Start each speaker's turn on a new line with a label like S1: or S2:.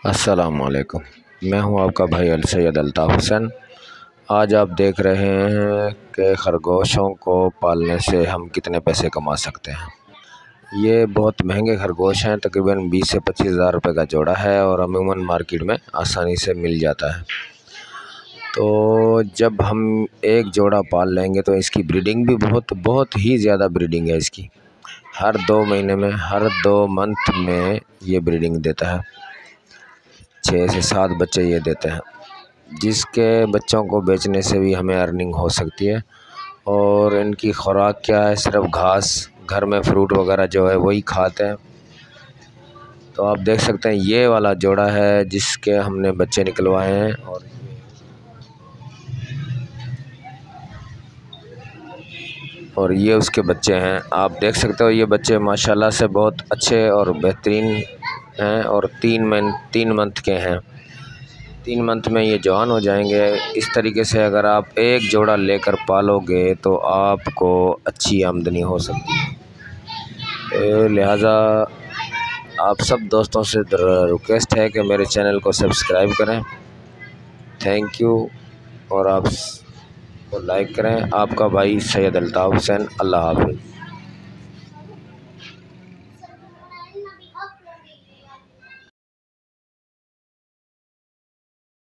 S1: अस्सलामुअलैकुम। मैं हूं आपका भाई सैयद अल्ताफ़ हुसैन। आज आप देख रहे हैं कि खरगोशों को पालने से हम कितने पैसे कमा सकते हैं। ये बहुत महंगे खरगोश हैं, तकरीबन 20 से 25 हज़ार रुपये का जोड़ा है और अमूमन मार्केट में आसानी से मिल जाता है। तो जब हम एक जोड़ा पाल लेंगे तो इसकी ब्रीडिंग भी बहुत ही ज़्यादा ब्रीडिंग है इसकी। हर 2 महीने में, हर 2 मंथ में ये ब्रीडिंग देता है। 6 से 7 बच्चे ये देते हैं, जिसके बच्चों को बेचने से भी हमें अर्निंग हो सकती है। और इनकी खुराक क्या है, सिर्फ घास, घर में फ्रूट वगैरह जो है वही खाते हैं। तो आप देख सकते हैं ये वाला जोड़ा है जिसके हमने बच्चे निकलवाए हैं और ये उसके बच्चे हैं। आप देख सकते हो ये बच्चे माशाल्लाह से बहुत अच्छे और बेहतरीन हैं और 3 मंथ के हैं। 3 मंथ में ये जवान हो जाएंगे। इस तरीके से अगर आप एक जोड़ा लेकर पालोगे तो आपको अच्छी आमदनी हो सकती है। तो लिहाजा आप सब दोस्तों से रिक्वेस्ट है कि मेरे चैनल को सब्सक्राइब करें। Thank you. और आप को लाइक करें। आपका भाई सैयद अल्ताफ़ हुसैन। अल्लाह हाफ़िज़।